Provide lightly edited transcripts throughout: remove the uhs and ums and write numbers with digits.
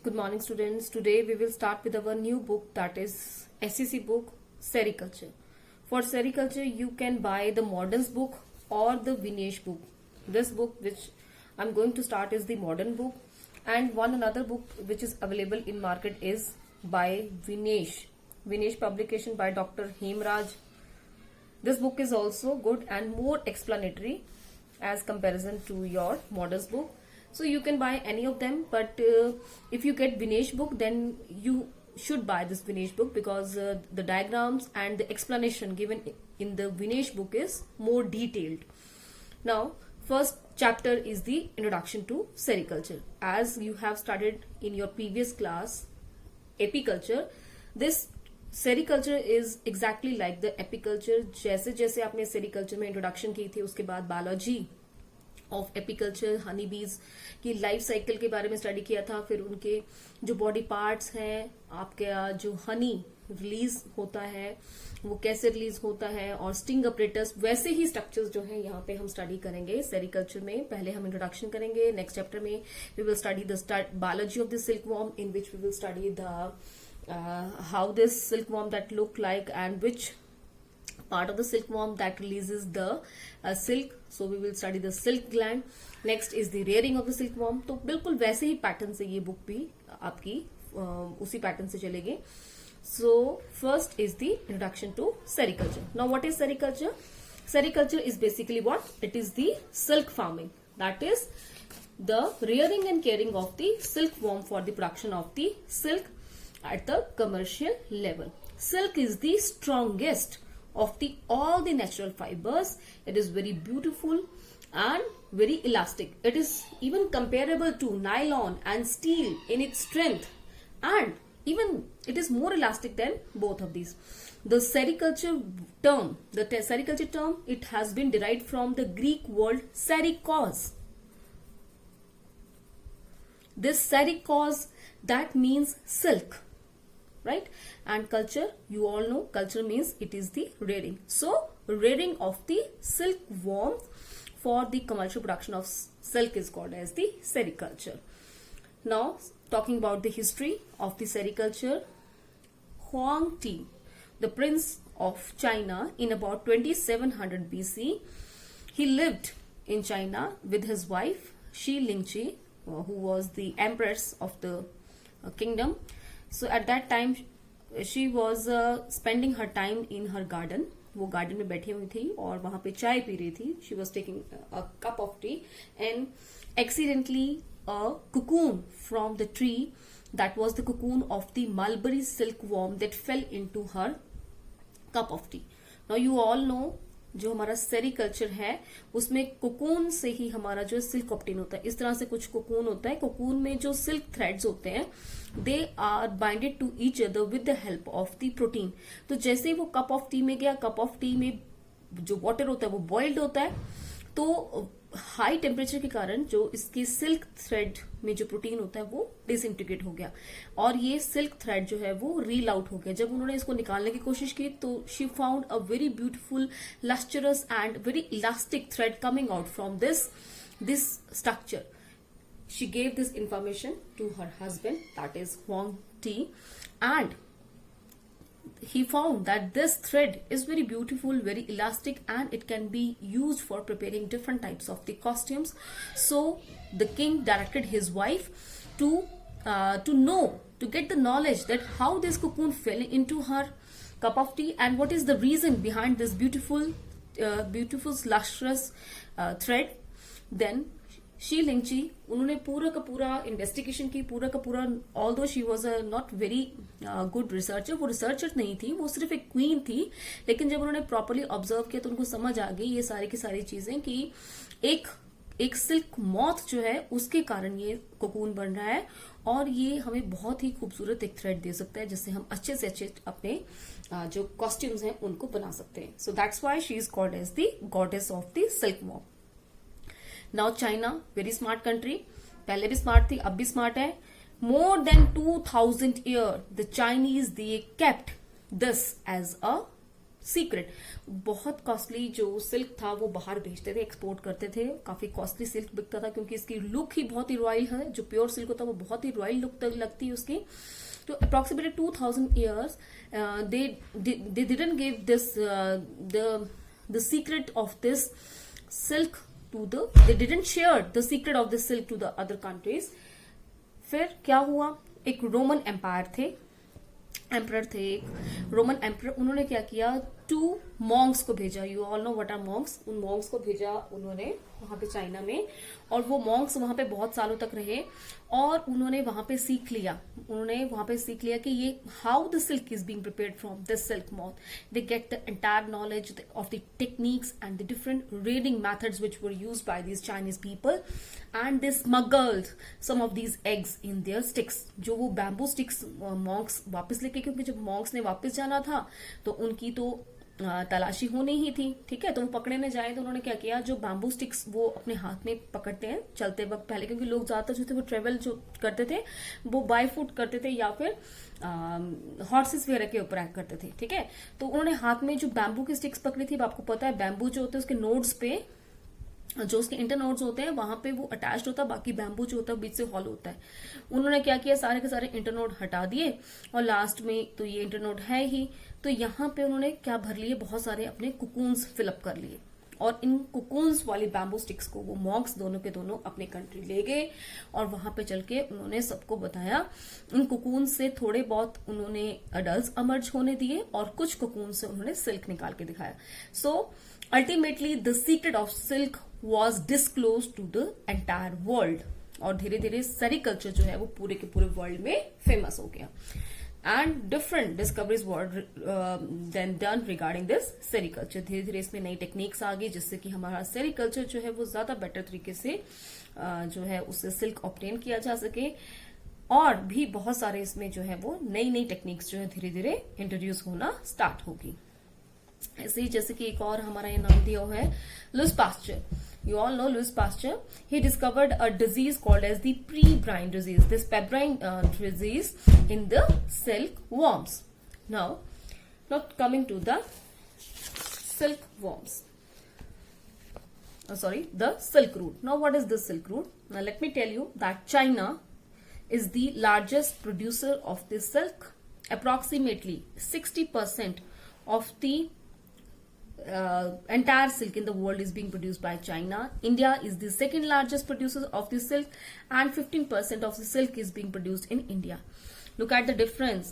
Good morning, students. Today we will start with our new book, that is SEC book, Sericulture. For Sericulture, you can buy the Moderns book or the Vinesh book. This book which I'm going to start is the Modern book, and one another book which is available in market is by Vinesh. Vinesh publication by Dr. Hemraj. This book is also good and more explanatory as comparison to your Moderns book. So you can buy any of them, but if you get Vinesh book, then you should buy this Vinesh book because the diagrams and the explanation given in the Vinesh book is more detailed. Now, first chapter is the introduction to sericulture. As you have studied in your previous class, apiculture, this sericulture is exactly like the apiculture. जैसे जैसे आपने sericulture में introduction की थी, उसके बाद biology of apiculture, Honey बीज की लाइफ साइकिल के बारे में स्टडी किया था, फिर उनके जो बॉडी पार्ट्स हैं, आपका जो हनी रिलीज होता है वो कैसे रिलीज होता है, और स्टिंग ऑपरेटर्स, वैसे ही स्ट्रक्चर्स जो है यहाँ पे हम स्टडी करेंगे सेरिकल्चर में. पहले हम इंट्रोडक्शन करेंगे. नेक्स्ट चैप्टर में we will study the biology of the silkworm, in which we will study the how this silkworm that look like and which part of the silkworm that releases the silk. So we will study the silk gland. Next is the rearing of the silkworm. तो बिल्कुल वैसे ही pattern से ये book भी आपकी उसी pattern से चलेगी. So first is the introduction to sericulture. Now what is sericulture? Sericulture is basically what? It is the silk farming. That is the rearing and caring of the silkworm for the production of the silk at the commercial level. Silk is the strongest of all the natural fibers. It is very beautiful and very elastic. It is even comparable to nylon and steel in its strength, and even it is more elastic than both of these. The sericulture term, it has been derived from the Greek word serikos. This serikos, that means silk, right? And culture, you all know culture means it is the rearing. So rearing of the silkworm for the commercial production of silk is called as the sericulture. Now talking about the history of the sericulture, Huang Ti, the prince of China in about 2700 BC, he lived in China with his wife Shi Lingqi, who was the empress of the kingdom. So at that time she was spending her time in her garden. वो garden में बैठी हुई थी और वहां पे चाय P रही थी. She was taking a cup of tea and accidentally a cocoon from the tree, that was the cocoon of the mulberry silkworm, that fell into her cup of tea. Now you all know जो हमारा sericulture है उसमें cocoon से ही हमारा जो silk obtain होता है. इस तरह से कुछ कोकून होता है. कोकून में जो सिल्क थ्रेड्स होते हैं, they are binded to each other with the help of the protein. तो जैसे ही वो कप ऑफ टी में गया, कप ऑफ टी में जो वाटर होता है वो बॉइल्ड होता है, तो हाई टेम्परेचर के कारण जो इसकी सिल्क थ्रेड में जो प्रोटीन होता है वो डिसइंटीग्रेट हो गया, और ये सिल्क थ्रेड जो है वो रील आउट हो गया. जब उन्होंने इसको निकालने की कोशिश की तो she found a very beautiful, lustrous and very elastic thread coming out from this structure. She gave this information to her husband, that is Huang Ti, and he found that this thread is very beautiful, very elastic, and it can be used for preparing different types of the costumes. So the king directed his wife to get the knowledge that how this cocoon fell into her cup of tea and what is the reason behind this beautiful lustrous thread. Then Xi Lingshi, उन्होंने पूरा का पूरा investigation की, पूरा का पूरा, although she was a not very good researcher, वो researcher नहीं थी, वो सिर्फ एक क्वीन थी, लेकिन जब उन्होंने प्रॉपरली ऑब्जर्व किया तो उनको समझ आ गई ये सारी की सारी चीजें कि एक सिल्क मॉथ जो है उसके कारण ये कोकून बन रहा है, और ये हमें बहुत ही खूबसूरत एक थ्रेड दे सकता है जिससे हम अच्छे से अच्छे अपने जो कॉस्ट्यूम्स हैं उनको बना सकते हैं. So that's why she is called as the goddess of the silkworm. Now China, very smart country, पहले भी स्मार्ट थी, अब भी स्मार्ट है. More than 2000 year the Chinese, they kept this as a secret. बहुत costly जो silk था वो बाहर भेजते थे, एक्सपोर्ट करते थे, काफी कॉस्टली सिल्क बिकता था क्योंकि इसकी लुक ही बहुत ही रॉयल है। जो प्योर सिल्क होता है वो बहुत ही रॉयल लुक तक लगती है उसकी। तो approximately 2000 years they didn't give this the secret of this silk to the they didn't share the secret of the silk to the other countries। फिर क्या हुआ, एक रोमन एम्पायर थे, एम्परर थे एक रोमन एम्परर, उन्होंने क्या किया, 2 मॉन्क्स को भेजा। You all know what are monks. उन मॉन्क्स को भेजा उन्होंने वहां पे चाइना में, और वो मॉन्क्स वहां पे बहुत सालों तक रहे और उन्होंने वहां पे सीख लिया, कि ये how the silk is being prepared from this silk moth. They get the entire knowledge of the techniques and the different rearing methods which were used by these Chinese people, and they smuggled some of these eggs in their sticks. जो वो bamboo sticks Monks वापस लेके, क्योंकि जब Monks ने वापस जाना था तो उनकी तो तलाशी होनी ही थी, ठीक है। तो वो पकड़ने जाए तो उन्होंने क्या किया, जो बैम्बू स्टिक्स वो अपने हाथ में पकड़ते हैं चलते वक्त पहले, क्योंकि लोग ज्यादातर जो थे वो ट्रेवल जो करते थे वो बाय फुट करते थे या फिर हॉर्सेस वगैरह के ऊपर करते थे, ठीक है। तो उन्होंने हाथ में जो बैम्बू की स्टिक्स पकड़ी थी, आपको पता है बैम्बू जो होते हैं उसके नोड्स पे, जो उसके इंटरनोड्स होते हैं वहां पे वो अटैच्ड होता है, बाकी बैम्बू जो होता है बीच से हॉल होता है। उन्होंने क्या किया, सारे के सारे इंटरनोड हटा दिए और लास्ट में तो ये इंटरनोड है ही, तो यहाँ पे उन्होंने क्या भर लिए, बहुत सारे अपने कुकून्स फिलअप कर लिए, और इन कुकून्स वाली बैम्बू स्टिक्स को वो मॉन्क्स दोनों के दोनों अपने कंट्री ले गए और वहां पे चल के उन्होंने सबको बताया। इन कुकून से थोड़े बहुत उन्होंने अडल्ट अमर्ज होने दिए और कुछ कुकून से उन्होंने सिल्क निकाल के दिखाया। So ultimately the secret of silk was disclose to the entire world, और धीरे धीरे सेरीकल्चर जो है वो पूरे के पूरे वर्ल्ड में फेमस हो गया। And different discoveries were then done regarding this sericulture. धीरे धीरे इसमें नई टेक्निक्स आ गई जिससे कि हमारा सेरीकल्चर जो है वो ज्यादा बेटर तरीके से जो है उससे सिल्क ऑब्टेन किया जा सके, और भी बहुत सारे इसमें जो है वो नई नई टेक्निक्स जो है धीरे धीरे इंट्रोड्यूस होना स्टार्ट होगी। ऐसे ही जैसे कि एक और हमारा ये नाम दिया हुआ है Louis Pasteur. You all know Louis Pasteur. He discovered a disease called as the pebrine disease. This pebrine disease in the silkworms. Now coming to the silkworms. The silk route. Now, what is the silk route? Now, let me tell you that China is the largest producer of the silk. Approximately 60% of the entire silk in the world is being produced by China. India is the second largest producer of the silk, and 15% of the silk is being produced in India. Look at the difference.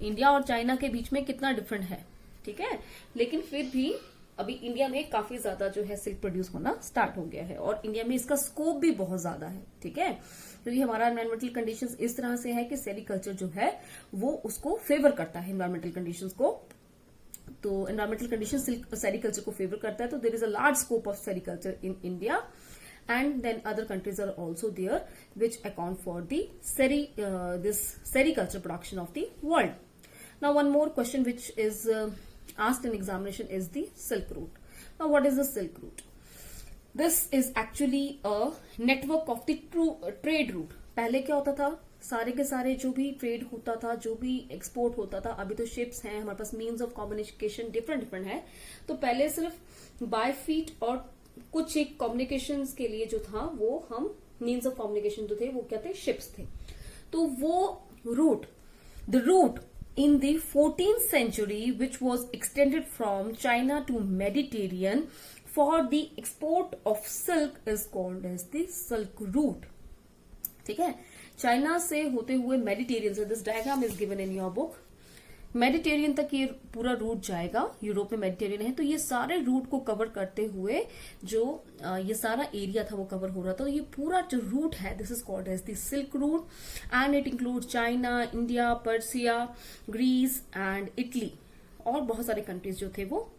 India और China के बीच में कितना different है, ठीक है। लेकिन फिर भी अभी इंडिया में काफी ज्यादा जो है सिल्क प्रोड्यूस होना स्टार्ट हो गया है, और इंडिया में इसका स्कोप भी बहुत ज्यादा है, ठीक है। क्योंकि हमारा एनवायरमेंटल कंडीशंस इस तरह से है कि सेरीकल्चर जो है वो उसको फेवर करता है, एनवायरमेंटल कंडीशंस को। तो एनवायरमेंटल कंडीशन सेरीकल्चर को फेवर करता है, तो there is a large scope of sericulture in India, and then other countries are also there which account for the this sericulture production of the world. Now one more question which is asked in examination is the silk route. Now, what is the silk route? This is actually a network of the trade route. पहले क्या होता था, सारे के सारे जो भी trade होता था, जो भी एक्सपोर्ट होता था, अभी तो शिप्स हैं हमारे पास, मीन्स ऑफ कम्युनिकेशन डिफरेंट है। तो पहले सिर्फ बाय फीट और कुछ एक कम्युनिकेशन के लिए जो था वो हम मीन्स ऑफ कम्युनिकेशन जो थे वो क्या थे, शिप्स थे। तो वो route, the route in the 14th century, which was extended from China to Mediterranean for the export of silk, is called as the Silk Route. ठीक है, चाइना से होते हुए मेडिटेरियन से, this diagram is given in your book, Mediterranean तक ये पूरा root जाएगा। यूरोप में मेडिटेरियन है, तो ये सारे रूट को कवर करते हुए जो ये सारा एरिया था वो कवर हो रहा था। तो ये पूरा जो रूट है this is called as the silk route, and it include China, India, Persia, Greece and Italy, और बहुत सारे कंट्रीज जो थे वो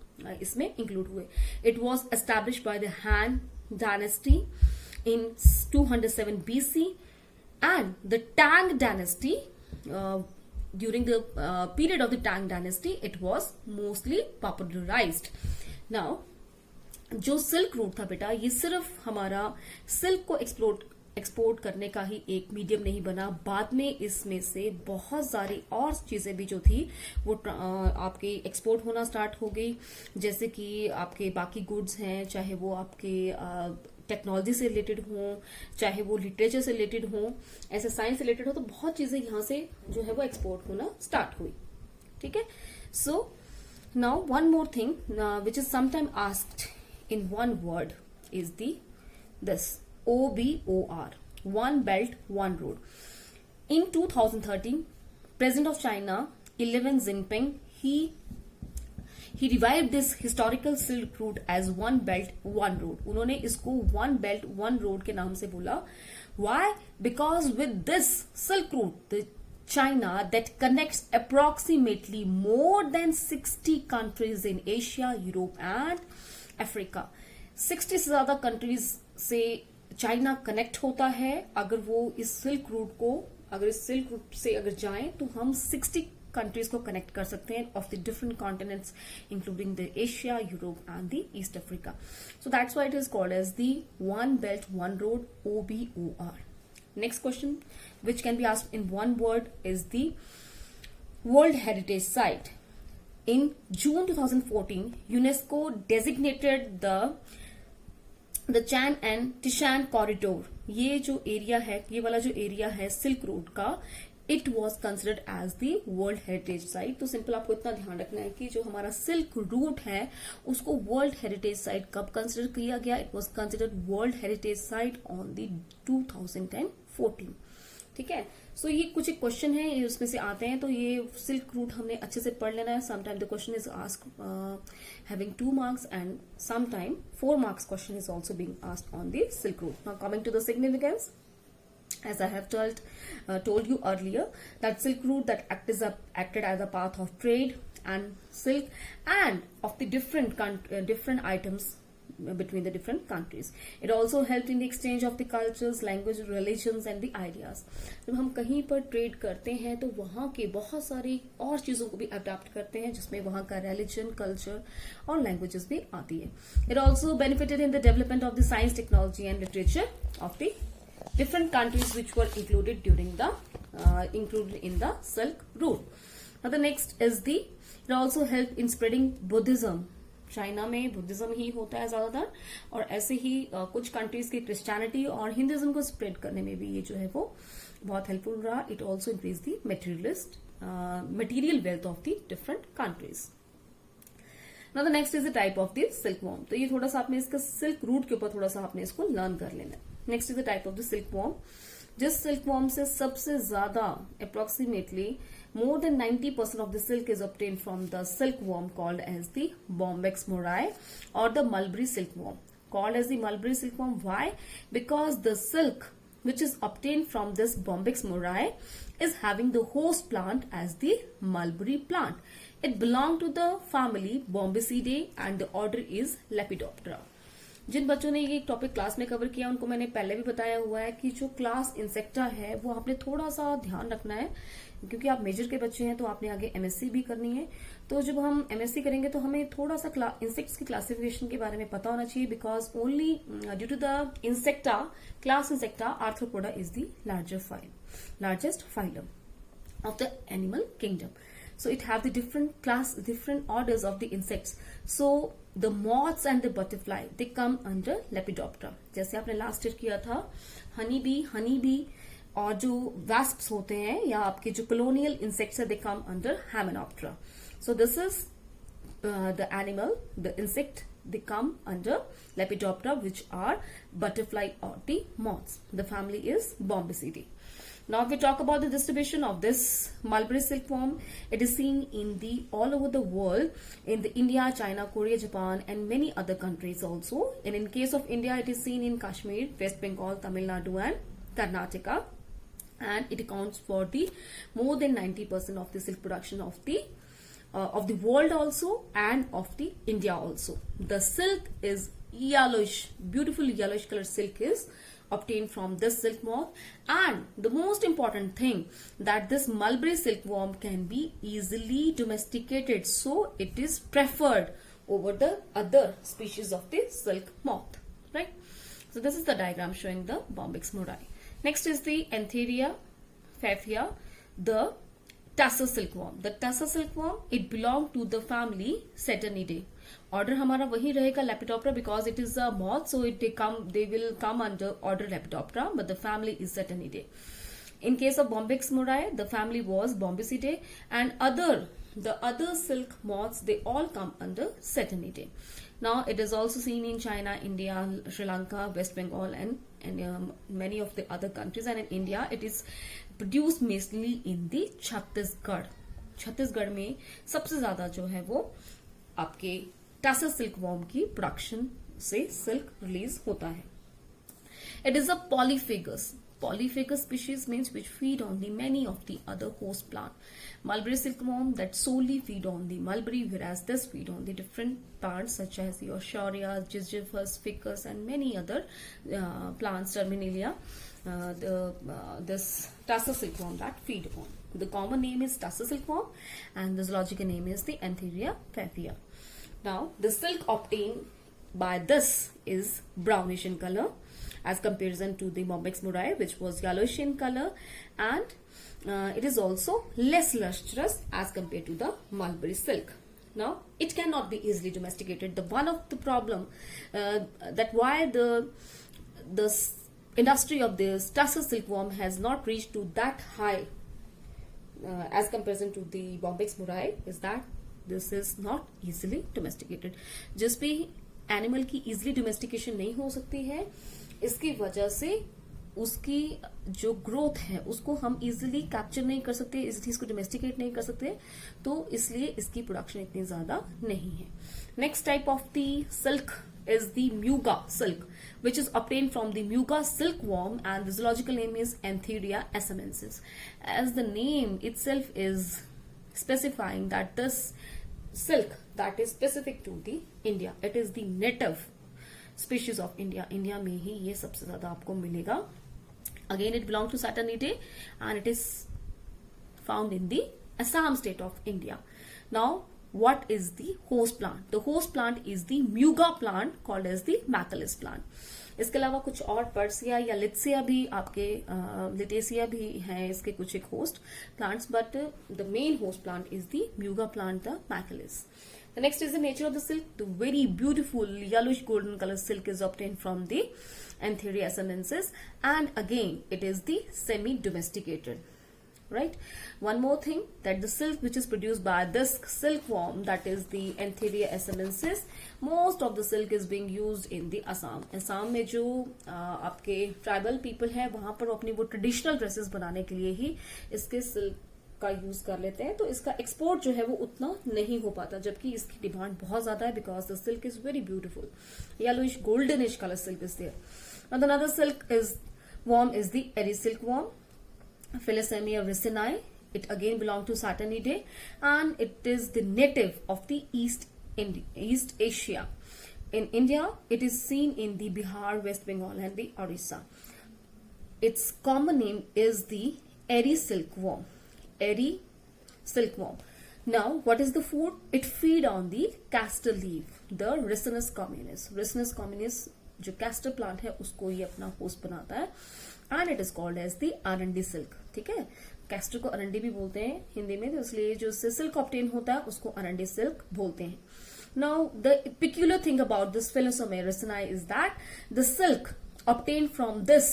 इसमें इंक्लूड हुए। It was establish by the Han dynasty in 207 BC, and the Tang dynasty, during the period of the Tang dynasty, it was mostly popularized. Now, जो silk route था बेटा, ये सिर्फ हमारा सिल्क को एक्सप्लोर एक्सपोर्ट करने का ही एक मीडियम नहीं बना, बाद में इसमें से बहुत सारी और चीजें भी जो थी वो आपके एक्सपोर्ट होना स्टार्ट हो गई, जैसे कि आपके बाकी गुड्स हैं, चाहे वो आपके टेक्नोलॉजी से रिलेटेड हो, चाहे वो लिटरेचर से रिलेटेड हो, ऐसे साइंस से रिलेटेड हो, तो बहुत चीजें यहाँ से जो है वो एक्सपोर्ट होना स्टार्ट हुई. ठीक है. So now one more thing which is sometime asked in one word is this OBOR, One Belt One Road. In 2013, President of China, Xi Jinping, he revived this historical Silk Route as One Belt One Road. उन्होंने इसको One Belt One Road के नाम से बोला. Why? Because with this Silk Route, the China that connects approximately more than 60 countries in Asia, Europe and Africa. 60 से ज्यादा countries से China connect होता है. अगर वो इस सिल्क रूट से अगर जाएं तो हम 60 कंट्रीज को कनेक्ट कर सकते हैं of the different continents including the Asia, Europe and the East Africa. So that's why it is called as the one belt one road, OBOR. Next question which can be asked in one word is the world heritage site. In June 2014, UNESCO designated the Chan and Tishan corridor. ये जो area है, ये वाला जो area है silk road का, it was considered as the world heritage site. तो simple आपको इतना ध्यान रखना है कि जो हमारा सिल्क रूट है उसको वर्ल्ड हेरिटेज साइट कब कंसिडर किया गया. It was considered world heritage site on the 2014. ठीक है. सो ये कुछ एक क्वेश्चन है, ये उसमें से आते हैं, तो ये सिल्क रूट हमने अच्छे से पढ़ लेना है. Sometime the question is asked having 2 marks and sometime 4 marks question is also being asked on the silk route. Now coming to the significance, as I have told you earlier, that Silk Route that acted as a path of trade and silk and of the different items between the different countries. It also helped in the exchange of the cultures, language, religions and the ideas. जब हम कहीं पर trade करते हैं तो वहाँ के बहुत सारी और चीजों को भी अडेप्ट करते हैं, जिसमें वहाँ का रिलीजन, कल्चर और लैंग्वेजेस भी आती है. It also benefited in the development of the science, technology and literature of the different countries which were included in the Silk Route. Now the next is it also helped in spreading Buddhism. China में Buddhism ही होता है ज्यादातर, और ऐसे ही कुछ countries की Christianity और Hinduism को स्प्रेड करने में भी ये जो है वो बहुत हेल्पफुल रहा. It also increase the material wealth of the different countries. Now the next is the type of the silk worm. तो ये थोड़ा सा आपने इसका सिल्क रूट के ऊपर थोड़ा सा आपने इसको लर्न कर लेना है. Next is the type of the silk worm. जिस सिल्क वॉर्म से सबसे ज्यादा approximately more than 90% of the silk is obtained from the silkworm called as the Bombyx murray or the mulberry silkworm. Called as the mulberry silkworm. Why? Because the silk which is obtained from this Bombyx murray is having the host plant as the mulberry plant. It belongs to the family Bombycidae and the order is Lepidoptera. जिन बच्चों ने ये topic class में cover किया उनको मैंने पहले भी बताया हुआ है कि जो क्लास इंसेक्टा है वो आपने थोड़ा सा ध्यान रखना है, क्योंकि आप मेजर के बच्चे हैं तो आपने आगे एमएससी भी करनी है. तो जब हम एमएससी करेंगे तो हमें थोड़ा सा इंसेक्ट्स की क्लासिफिकेशन के बारे में पता होना चाहिए, because only due to the Insecta class Insecta Arthropoda is the largest phylum of the animal kingdom. So it have the different orders of the insects. So the moths and the butterfly, they come under Lepidoptera. जैसे आपने last year किया था honey bee और जो wasps होते हैं या आपके जो colonial insects है, they come under Hymenoptera. So this is the animal, the insect, they come under Lepidoptera, which are butterfly or the moths. The family is Bombycidae. Now if we talk about the distribution of this mulberry silkworm, it is seen in all over the world, in the India, China, Korea, Japan and many other countries also. And in case of India, it is seen in Kashmir, West Bengal, Tamil Nadu and Karnataka, and it accounts for the more than 90% of the silk production of the world also and of the India also. The silk is yellowish, beautiful yellowish color silk is obtained from this silk moth, and the most important thing that this mulberry silkworm can be easily domesticated, so it is preferred over the other species of the silk moth, right? So this is the diagram showing the Bombyx mori. Next is the Antheria phaphia, the Tassel silkworm. The Tassel silkworm, it belong to the family Saturnidae. Order हमारा वही रहेगा Lepidoptera because it is a moth, so they will come under order Lepidoptera, but the family is Saturnidae. In case of Bombyx mori, the family was Bombycidae, and the other silk moths, they all come under Saturnidae. Now it is also seen in China, India, Sri Lanka, West Bengal, and many of the other countries. And in India, it is produced mainly in the Chhattisgarh. Chhattisgarh में सबसे ज्यादा जो है वो आपके tassel silk worm की production से silk release होता है. It is a polyphagous. Polyphagous species means which feed on the many of the other host plant. Mulberry silkworm that solely feed on the mulberry, whereas this feed on the different plants such as the Ossuaria, Gisgiferous, Ficus, and many other plants, Terminalia. This tassel silkworm that feed on. The common name is tassel silkworm, and the zoological name is the Antheria phaphia. Now, the silk obtained by this is brownish in color, as comparison to the Bombyx mori, which was yellowish in color, and it is also less lustrous as compared to the mulberry silk. Now, it cannot be easily domesticated. The one of the problem that why the industry of this tassel silkworm has not reached to that high as comparison to the Bombyx mori is that this is not easily domesticated. जिस भी animal की easily domestication नहीं हो सकती है, इसकी वजह से उसकी जो ग्रोथ है उसको हम इजिली कैप्चर नहीं कर सकते, इजिली इसको डोमेस्टिकेट नहीं कर सकते, तो इसलिए इसकी प्रोडक्शन इतनी ज्यादा नहीं है. Next type of the silk is the Muga silk, which is obtained from the Muga silkworm, and the zoological name is Antheria assamensis. As the name itself is specifying that this silk that is specific to the India, it is the native species of India. India में ही ये सबसे ज्यादा आपको मिलेगा. Again, it belongs to Saturnidae, and it is found in the Assam state of India. Now, what is the host plant? The host plant is the Muga plant called as the Macalus plant. इसके अलावा कुछ और Persia या लिट्सिया भी आपके लिटेसिया भी हैं इसके कुछ एक host plants, but the main host plant is the muga plant, the machilus. The next is the nature of the silk. The very beautiful yellowish golden color silk is obtained from the Antheria assamensis, and again it is the semi-domesticated. Right. One more thing, that the silk which is produced by this silkworm, that is the Antheria assamensis, most of the silk is being used in the Assam. Assam में जो आपके tribal people है वहां पर अपनी वो traditional dresses बनाने के लिए ही इसके सिल्क का यूज कर लेते हैं, तो इसका एक्सपोर्ट जो है वो उतना नहीं हो पाता, जबकि इसकी डिमांड बहुत ज्यादा है because the silk is very beautiful. Yellowish goldenish colour silk is there. Another silk is worm is the Eri silkworm, Philosemia ricinae. It again belongs to Saturnidae, and it is the native of the East Asia. In India, it is seen in the Bihar, West Bengal, and the Orissa. Its common name is the Eri silkworm. Eri silkworm. Now, what is the food? It feed on the castor leaf, the Ricinus communis. Ricinus communis जो castor plant है उसको ये अपना host बनाता है, and it is called as the arandi silk. ठीक है, castor को अरंडी भी बोलते हैं हिंदी में, तो इसलिए जो सिल्क ऑब्टेन होता है उसको अरंडी सिल्क बोलते हैं. Now the peculiar thing about this Philosemia ricinae is that the silk obtained from this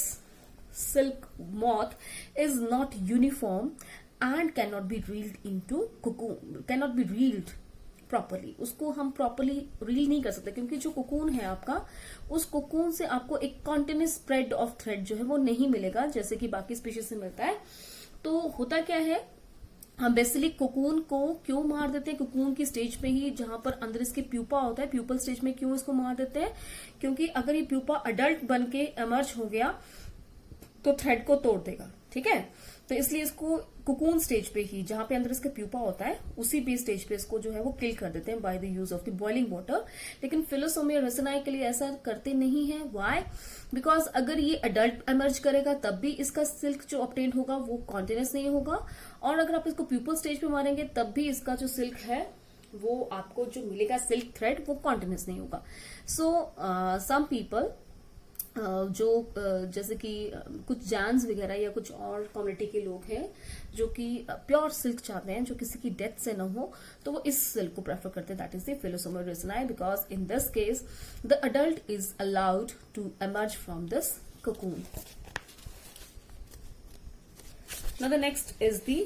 silk moth is not uniform and cannot be reeled into cocoon, cannot be reeled properly. उसको हम properly reel नहीं कर सकते क्योंकि जो cocoon है आपका, उस कोकून से आपको एक कॉन्टिन्यूस स्प्रेड ऑफ थ्रेड जो है वो नहीं मिलेगा जैसे कि बाकी स्पीशीज से मिलता है. तो होता क्या है, हम बेसिकली कोकून को क्यों मार देते हैं, कोकून की स्टेज पे ही जहां पर अंदर इसके प्यूपा होता है, प्यूपल स्टेज में क्यों इसको मार देते हैं, क्योंकि अगर ये प्यूपा अडल्ट बन के एमर्ज हो गया तो थ्रेड को तोड़ देगा. ठीक है, तो इसलिए इसको कोकून स्टेज पे ही जहां पे अंदर इसका प्यूपा होता है उसी भी स्टेज पे इसको जो है वो किल कर देते हैं by the use of the boiling water. लेकिन फिलोसोमिया रिसिनाई के लिए ऐसा करते नहीं है. व्हाई? बिकॉज अगर ये अडल्ट एमर्ज करेगा तब भी इसका सिल्क जो ऑब्टेन होगा वो कॉन्टिन्यूस नहीं होगा, और अगर आप इसको प्यूपल स्टेज पे मारेंगे तब भी इसका जो सिल्क है वो आपको जो मिलेगा सिल्क थ्रेड वो कॉन्टिन्यूस नहीं होगा. सो सम पीपल जो जैसे कि कुछ जैन्स वगैरह या कुछ और कम्युनिटी के लोग हैं जो कि प्योर सिल्क चाहते हैं जो किसी की डेथ से ना हो, तो वो इस सिल्क को प्रेफर करते हैं, that is the philosamia ricini, because in this case the adult is allowed to emerge from this cocoon. Now the next is the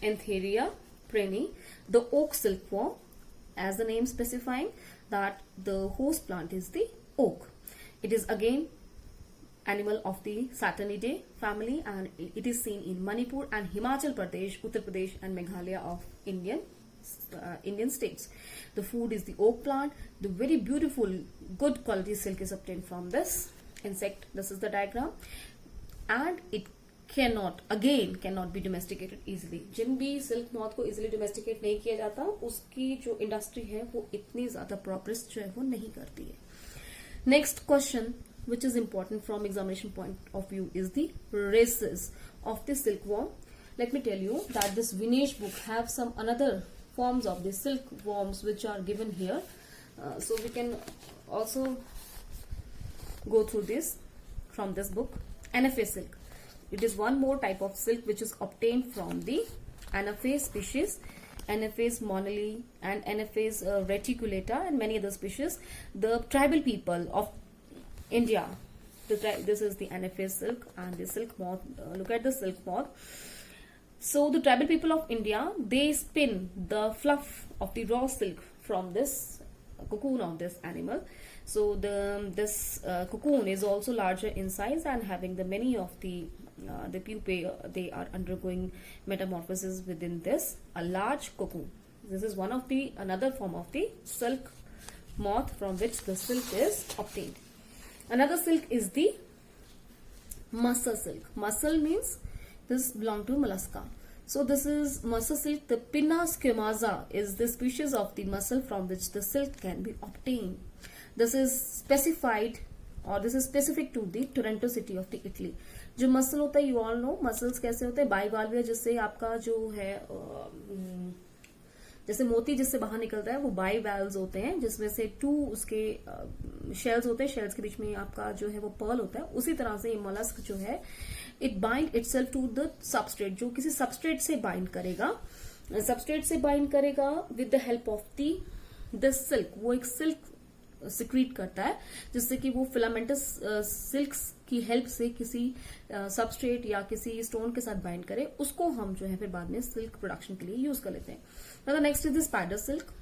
Antheria preni, the oak silkworm, as the name specifying that the host plant is the oak. It is again animal of the Saturnidae family, and it is seen in Manipur and Himachal Pradesh, Uttar Pradesh and Meghalaya of Indian states. The food is the oak plant. The very beautiful, good quality silk is obtained from this insect. This is the diagram, and it cannot be domesticated easily. जिन भी silk moth को easily domesticate नहीं किया जाता, उसकी जो industry है वो इतनी ज्यादा प्रोग्रेस जो है वो नहीं करती है. Next question which is important from examination point of view is the races of the silkworm. Let me tell you that this Vinesh book have some another forms of the silkworms which are given here, so we can also go through this from this book. NFA silk, it is one more type of silk which is obtained from the Anaphase species, Anaphase monili and Anaphase reticulata and many other species. The tribal people of India, this is the Anaphase silk and the silk moth. Look at the silk moth. So the tribal people of India, they spin the fluff of the raw silk from this cocoon of this animal. So this cocoon is also larger in size and having the many of the pupae, they are undergoing metamorphosis within this a large cocoon. This is one of the another form of the silk moth from which the silk is obtained. Another silk is the mussel silk. Mussel means this belong to mollusca. So this is mussel silk. The Pinna squamata is the species of the mussel from which the silk can be obtained. This is specified or this is specific to the Taranto city of the Italy. जो muscle होता है, you all no muscles कैसे होते हैं, बाइवाल्विया, जिससे आपका जो है जैसे मोती जिससे बाहर निकलता है वो बाइवाल्व्स होते हैं, जिसमें से 2 उसके शेल्स होते हैं, शेल्स के बीच में आपका जो है वो पर्ल होता है. उसी तरह से ये मोलस्क जो है it bind itself to the substrate, जो किसी सबस्ट्रेट से बाइंड करेगा, सबस्ट्रेट से बाइंड करेगा with the help of the silk. वो एक सिल्क सिक्रीट करता है जिससे कि वो फिलामेंटस सिल्क की हेल्प से किसी सबस्ट्रेट या किसी स्टोन के साथ बाइंड करे, उसको हम जो है फिर बाद में सिल्क प्रोडक्शन के लिए यूज कर लेते हैं. Now the next is the spider silk.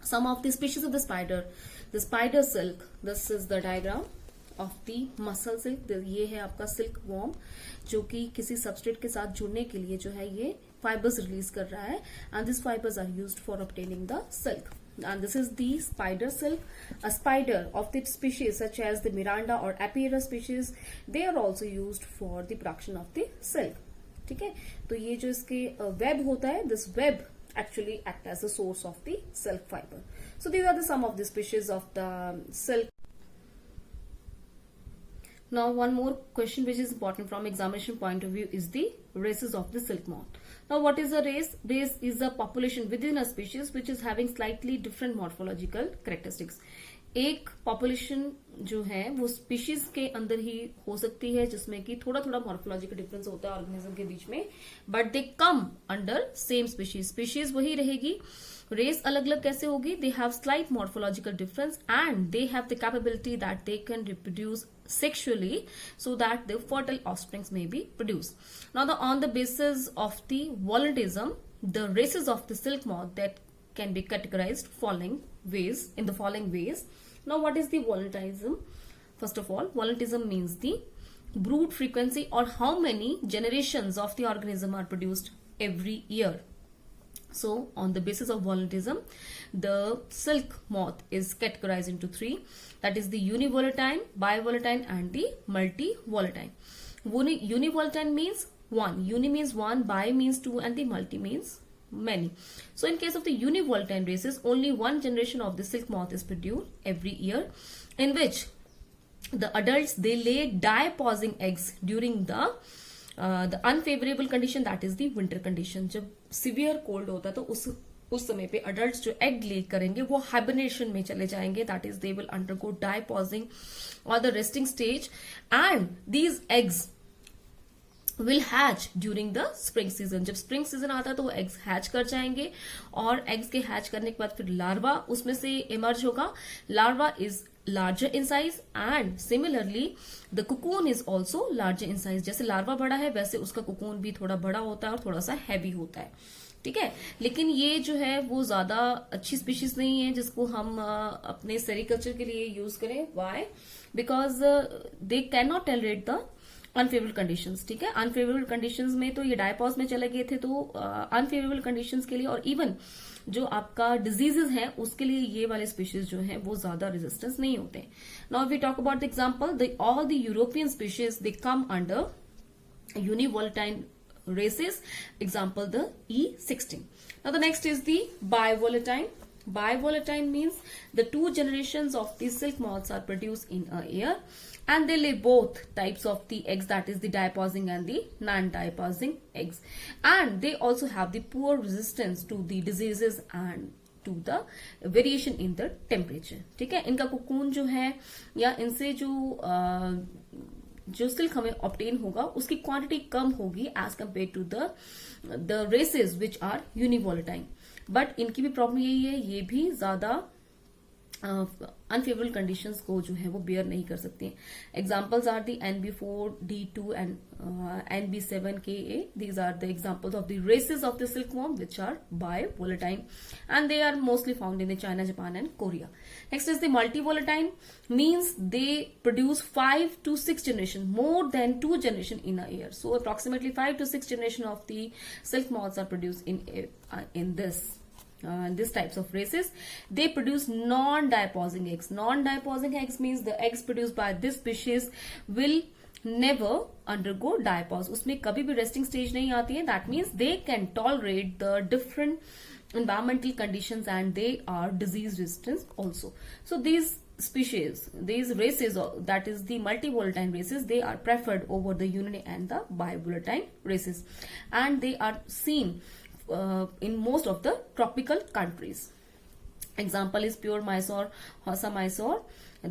Some of the species of the spider silk. This is the diagram of the mussel silk. ये है आपका silk worm जो कि किसी substrate के साथ जुड़ने के लिए जो है ये fibers release कर रहा है, and these fibers are used for obtaining the silk. And this is the spider silk. A spider of the species such as the Miranda or Apiara species, they are also used for the production of the silk. ठीक है, तो ये जो इसके web होता है, this web actually act as a source of the silk fiber. So these are the some of the species of the silk. Now one more question which is important from examination point of view is the races of the silk moth. Now what is a race? Race is a population within a species which is having slightly different morphological characteristics. एक population जो है वो species के अंदर ही हो सकती है जिसमें कि थोड़ा थोड़ा मॉर्फोलॉजिकल डिफरेंस होता है ऑर्गेनिज्म के बीच में, but they come under same species. Species वही रहेगी, रेस अलग अलग कैसे होगी? They have slight morphological difference and they have the capability that they can reproduce sexually so that the fertile offsprings may be produced. Now on the basis of the voluntism, the races of the silk moth that can be categorized in the following ways. Now what is the voluntism? First of all, voluntism means the brood frequency or how many generations of the organism are produced every year. So on the basis of voluntism, the silk moth is categorized into 3, that is the univolatile, bivolatile and the multivolatile. Univolatile means 1, uni means 1, bi means 2 and the multi means many. So in case of the univolatile races, only one generation of the silk moth is produced every year, in which the adults, they lay diapause eggs during the unfavorable condition, that is the winter condition. जब severe cold होता है तो उस उस समय पे adult जो egg ले करेंगे वो हाइबरनेशन में चले जाएंगे, that is they will undergo diapausing और the resting stage, and these eggs will hatch during the spring season. जब स्प्रिंग सीजन आता है तो वो एग्स हैच कर जाएंगे, और एग्स के हैच करने के बाद फिर लार्वा उसमें से इमर्ज होगा। Larva is larger in size and similarly the cocoon is also larger in size। जैसे लार्वा बड़ा है वैसे उसका cocoon भी थोड़ा बड़ा होता है और थोड़ा सा हैवी होता है, ठीक है। लेकिन ये जो है वो ज्यादा अच्छी स्पीशीज नहीं है जिसको हम अपने सेरिकल्चर के लिए यूज करें। Why? Because they can not tolerate the unfavourable conditions, ठीक है। अनफेवरेबल कंडीशंस में तो ये डायपॉज में चले गए थे, तो अनफेवरेबल कंडीशंस के लिए और इवन जो आपका डिजीजेस हैं उसके लिए ये वाले स्पीशीज जो हैं वो ज्यादा रेजिस्टेंस नहीं होते। Now we talk about the example, all the European species they come under univoltine races, example the E16. Now the next is the bivolatile. Bivolatile means the two generations of the silk moths are produced in a year, and they lay both types of the eggs, that is the diapause and the non-diapause eggs, and they also have the poor resistance to the diseases and to the variation in the temperature, ठीक है। इनका cocoon जो है या इनसे जो silk हमें obtain होगा उसकी क्वांटिटी कम होगी as compare to the races which are univoltine. But इनकी भी प्रॉब्लम यही है, ये भी ज्यादा अनफेवरेबल कंडीशंस को जो है वो बेयर नहीं कर सकती हैं। Examples are the NB4D2 and NB7KA। These are the examples of the races of the silkworm which are bivoltine and they are mostly found in the China, Japan and Korea. Next is the multivoltine, means they produce 5 to 6 generation, more than 2 generation in a year. So approximately 5 to 6 generation of the silk moths are produced in this types of races. They produce non-diaposing eggs. Non-diaposing eggs means the eggs produced by this species will never undergo diapause. उसमें कभी भी resting stage नहीं आती है. That means they can tolerate the different environmental conditions and they are disease resistant also. So these species, these races, that is the multivolatile races, they are preferred over the uni and the bivolatile races, and they are seen in most of the tropical countries. Example is pure Mysore, Hausa Mysore.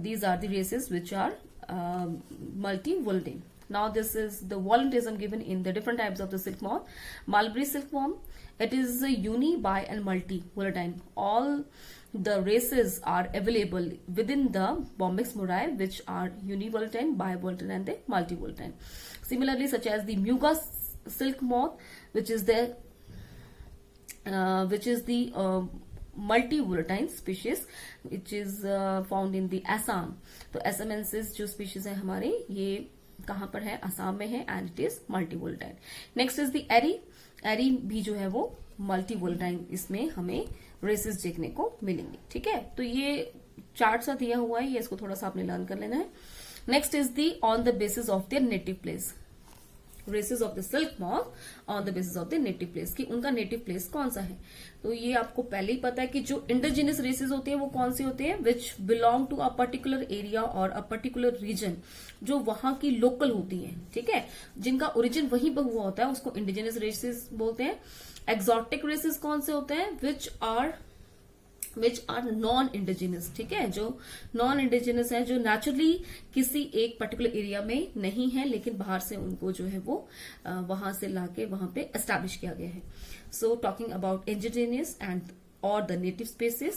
These are the races which are multivolatile. Now this is the volunteerism given in the different types of the silk moth. Mulberry silkworm, it is a uni, bi and multi-volatile. All the races are available within the Bombyx murray, which are univolatile, bivolatile and the multivolatile. Similarly, such as the Muga silk moth, which is the multi-volatile species, which is found in the Assam. तो Assamενsis जो species है हमारे, ये कहाँ पर है? असम में है, and it is multi-volatile. Next is the Eri. Eri भी जो है वो multi-volatile, इसमें हमें races देखने को मिलेंगे, ठीक है। तो ये चार्ट सा दिया हुआ है, ये इसको थोड़ा सा आपने लर्न कर लेना है। Next is the on the basis of their native place. Races of the silk moth on the basis of the native place, कि उनका नेटिव प्लेस कौन सा है। तो ये आपको पहले ही पता है कि जो इंडिजिनस रेसेस होते हैं वो कौन से होते हैं, which belong to a particular area और अ पर्टिकुलर रीजन, जो वहां की लोकल होती है, ठीक है, जिनका ओरिजिन वहीं पर हुआ होता है, उसको इंडिजिनस रेसेस बोलते हैं। एक्सोटिक रेसेस कौन से होते हैं, विच आर नॉन इंडिजिनस, ठीक है, जो नॉन इंडिजिनस है, जो नेचुरली किसी एक पर्टिकुलर एरिया में नहीं है, लेकिन बाहर से उनको जो है वो वहां से लाके वहां पे एस्टैब्लिश किया गया है। So talking about indigenous and और the native species,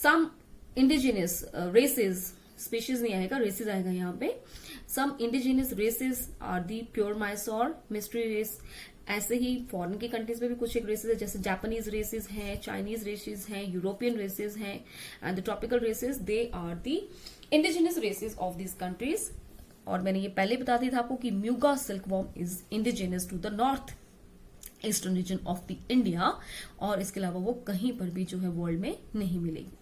some indigenous races, species नहीं आएगा, रेसेस आएगा यहाँ पे। Some indigenous races are the pure Mysore, Nistari race. ऐसे ही फॉरेन की कंट्रीज में भी कुछ एक रेसेस है, जैसे जापानीज रेसेस हैं, चाइनीज रेसेस हैं, यूरोपियन रेसेस हैं, and the tropical races, they are the indigenous races of this countries. और मैंने ये पहले बता दिया था आपको कि muga silkworm is indigenous to the north eastern region of the India, और इसके अलावा वो कहीं पर भी जो है वर्ल्ड में नहीं मिलेगी।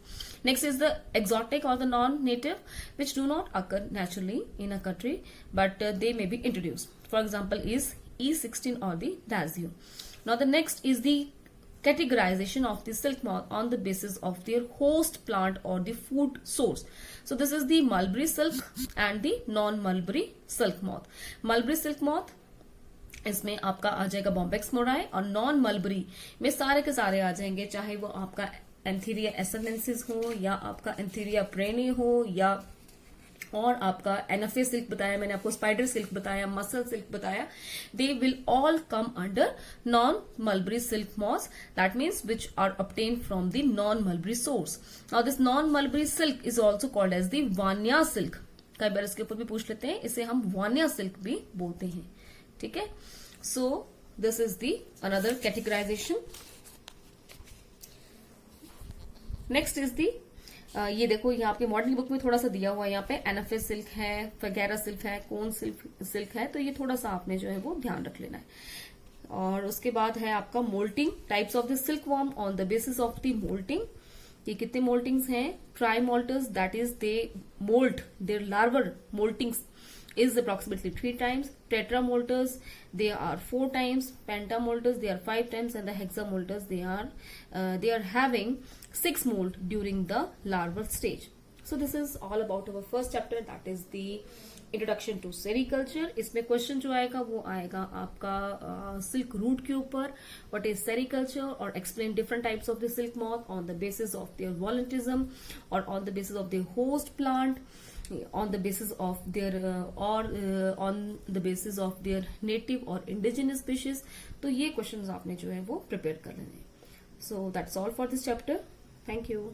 नेक्स्ट इज द एक्सोटिक और the non native which do not occur naturally in a country but they may be introduced. For example is E16 or the Dazio. Now the next is the categorization of the silk moth on the basis of their host plant or the food source. So this is the mulberry silk and the non-mulberry silk moth. Mulberry silk moth इसमें आपका आ जाएगा Bombyx mori, और non mulberry में सारे के सारे आ जाएंगे, चाहे वो आपका एंथीरिया एसनेंसिस हो या आपका एंथीरिया प्रेनी हो या और आपका एनएफए सिल्क बताया मैंने आपको, स्पाइडर सिल्क बताया, मसल सिल्क बताया, they will all come under non mulberry silk moths, that means which are obtained from the non mulberry source. Now this non mulberry silk is also called as the vanya silk. कई बार इसके ऊपर भी पूछ लेते हैं, इसे हम वानिया सिल्क भी बोलते हैं. ठीक है, so this is the another categorization. Next is the ये देखो, यहाँ आपके मॉडल बुक में थोड़ा सा दिया हुआ है, यहाँ पे एनएफए सिल्क है, फगैरा सिल्क है, कोन सिल्क है, तो ये थोड़ा सा आपने जो है वो ध्यान रख लेना है. और उसके बाद है आपका moulting, types of the silkworm on the basis of the moulting. ये कितने मोल्टिंग्स हैं? Trimoulters, that is they moult their larval moultings is approximately 3 times. Tetramolters, they are 4 times. Pentamolters, they are 5 times, and the hexamolters, they are having 6 molt during the larval stage. So this is all about our first chapter, that is the introduction to sericulture. इसमें question जो आएगा वो आएगा आपका silk route के ऊपर, what is sericulture, और explain different types of the silk moth on the basis of their voluntism or on the basis of the host plant, on the basis of their on the basis of their native or indigenous species. तो ये questions आपने जो है वो prepare कर लेने. So that's all for this chapter. Thank you.